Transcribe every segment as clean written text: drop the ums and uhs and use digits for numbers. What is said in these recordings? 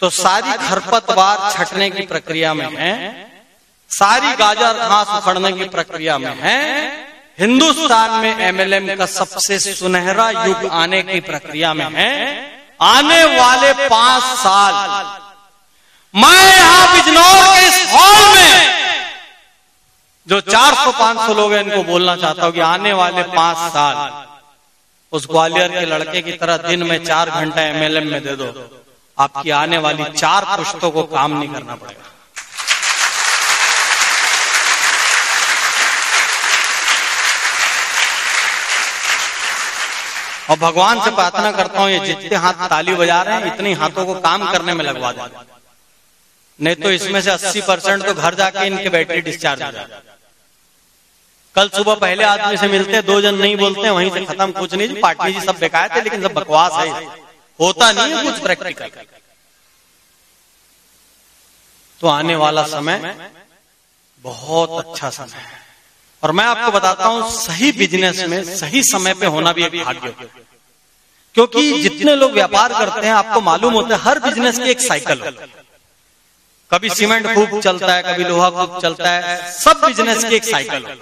तो सारी खरपतवार छटने की प्रक्रिया में है, सारी गाजर घास उखड़ने की प्रक्रिया में है। हिंदुस्तान में एमएलएम का सबसे सुनहरा युग आने की प्रक्रिया में है। आने वाले 5 साल मैं यहां बिजनौर के इस हॉल में जो 400-500 लोग हैं इनको बोलना चाहता हूं कि आने वाले 5 साल उस ग्वालियर के लड़के की तरह दिन में 4 घंटा एमएलएम में दे दो, आपकी आने वाली 4 पुश्तों को काम नहीं करना पड़ेगा। और भगवान से प्रार्थना करता हूं ये जितने हाथ ताली बजा रहे हैं इतने हाथों को काम करने में लगवा दें, नहीं तो इसमें से 80% तो घर जाके इनके बैटरी डिस्चार्ज हो जाए। कल सुबह पहले आदमी से मिलते 2 जन नहीं बोलते वहीं से खत्म, कुछ नहीं जी पाटिल जी सब बेकार थे लेकिन सब बकवास है, होता नहीं है कुछ प्रैक्टिकल। तो आने वाला समय बहुत अच्छा समय है और मैं आपको बताता हूं सही बिजनेस में सही समय पे होना भी एक भाग्य है, क्योंकि जितने लोग व्यापार करते हैं आपको मालूम होता है हर बिजनेस की एक साइकिल होती है। कभी सीमेंट खूब चलता है, कभी लोहा खूब चलता है, सब बिजनेस की एक साइकिल है।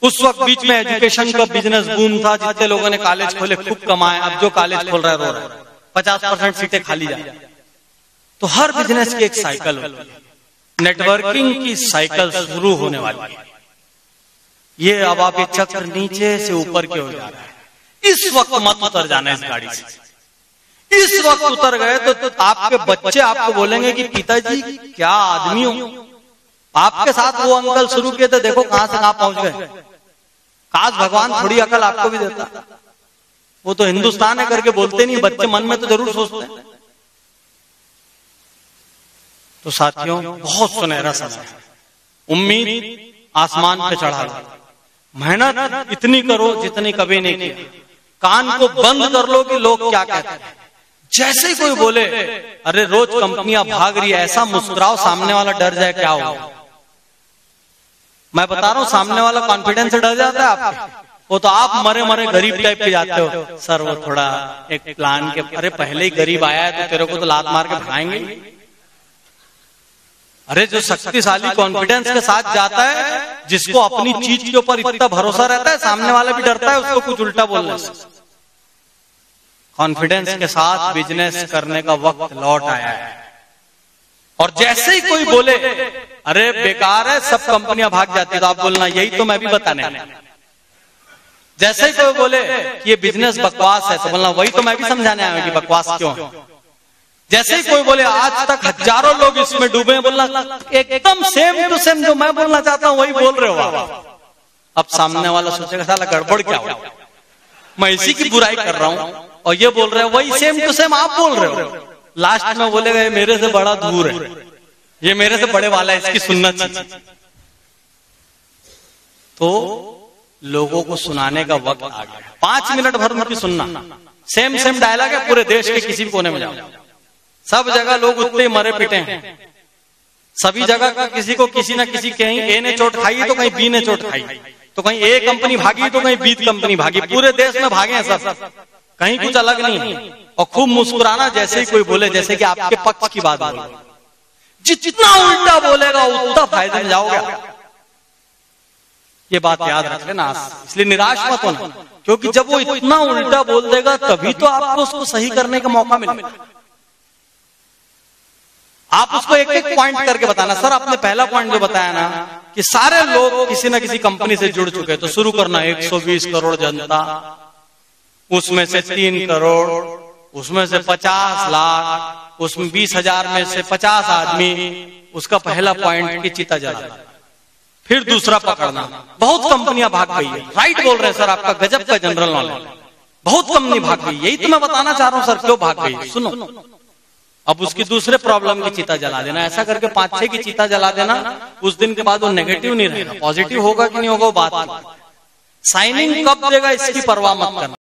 उस वक्त बीच में एजुकेशन का बिजनेस बूम था, जितने लोगों ने कॉलेज खोले खूब कमाए, अब जो कॉलेज खोल रहा है रो रहा है, 50% सीटें खाली जाए। तो हर बिजनेस की एक साइकिल होती है। नेटवर्किंग की साइकिल शुरू होने वाली है। ये अब आप ये चक्र नीचे से ऊपर की ओर जा रहा है। इस वक्त मत उतर जाना इस गाड़ी से। इस वक्त उतर गए तो आपके बच्चे आपको बोलेंगे कि पिताजी क्या आदमी हो, आपके साथ वो अंकल शुरू किए थे देखो कहां से कहां पहुंच गए। काश भगवान थोड़ी अकल आपको भी देता। वो तो हिंदुस्तान है करके बोलते नहीं, बच्चे मन में तो जरूर सोचते हैं। तो साथियों बहुत सुनहरा समय है, उम्मीद आसमान पे चढ़ा लो, मेहनत इतनी करो जितनी कभी नहीं की। कान को बंद कर लो कि लोग क्या कहते हैं। जैसे ही कोई बोले अरे रोज कंपनियां भाग रही है, ऐसा मुस्कुराओ सामने वाला डर जाए क्या हो। मैं बता रहा हूं सामने वाला कॉन्फिडेंस से डर जाता है आपके, वो तो आप मरे मरे गरीब टाइप के जाते हो। सर वो थोड़ा एक प्लान के, अरे पहले ही गरीब आया है तो तेरे को तो लात मार के भगाएंगे। अरे जो शक्तिशाली कॉन्फिडेंस के साथ जाता है, जिसको अपनी चीज के ऊपर इतना भरोसा रहता है, सामने वाला भी डरता है उसको कुछ उल्टा बोलने से। कॉन्फिडेंस के साथ बिजनेस करने का वक्त लौट आया है। और जैसे ही कोई बोले अरे बेकार है सब कंपनियां भाग जाती है, तो आप बोलना यही तो मैं भी बताने आया। जैसे ही कोई बोले कि ये बिजनेस बकवास है, तो बोलना वही तो मैं भी समझाने आया कि बकवास क्यों है। जैसे ही कोई बोले आज तक हजारों लोग इसमें डूबे हैं, बोलना एकदम सेम टू सेम जो मैं बोलना चाहता हूं वही बोल रहे हो आप। अब सामने वाला सोचेगा साला गड़बड़ क्या हो, मैं इसी की बुराई कर रहा हूं और ये बोल रहे हो वही सेम टू सेम आप बोल रहे हो। लास्ट में बोलेगा ये मेरे से बड़ा दूर है, ये मेरे से बड़े वाला है, इसकी सुनना चाहिए। तो लोगों को सुनाने का वक्त आ गया। 5 मिनट भर उनकी सुनना, सेम सेम डायलॉग है, पूरे देश के किसी भी कोने में जाओ सब जगह लोग उतने मरे पिटे हैं। सभी जगह का किसी को किसी ना किसी, कहीं ए ने चोट खाई तो कहीं बी ने चोट खाई, तो कहीं ए कंपनी भागी तो कहीं बी कंपनी भागी, पूरे देश में भागे हैं सब, कहीं कुछ अलग नहीं। और खूब मुस्कुराना जैसे ही कोई बोले जैसे कि आपके पक्ष की बात बोले। जितना उल्टा बोलेगा उतना फायदे में जाओगे, ये बात याद रख लेना। इसलिए निराश मत होना, क्योंकि जब वो इतना उल्टा बोल देगा तभी तो आपको उसको सही करने का मौका मिलेगा। आप उसको एक एक पॉइंट करके बताना। सर आपने पहला पॉइंट जो बताया ना कि सारे लोग किसी न किसी कंपनी से जुड़ चुके, तो शुरू करना 120 करोड़ जनता, उसमें से 3 करोड़, उसमें से 50 लाख, उसमें 20,000 में से 50 आदमी। उसका पहला पॉइंट की चिता जलाना। फिर दूसरा पकड़ना। बहुत कंपनियां भाग गई है, राइट बोल रहे हैं सर, आपका गजब का जनरल नॉलेज। बहुत कंपनी भाग गई, यही तो मैं बताना चाह रहा हूं सर, क्यों भाग गई सुनो। अब उसकी दूसरे प्रॉब्लम की चिता जला देना, ऐसा करके 5-6 की चिता जला देना। उस दिन के बाद वो नेगेटिव नहीं रहेगा, पॉजिटिव होगा कि नहीं होगा वो बात। साइनिंग कब देगा इसकी परवाह मत करना।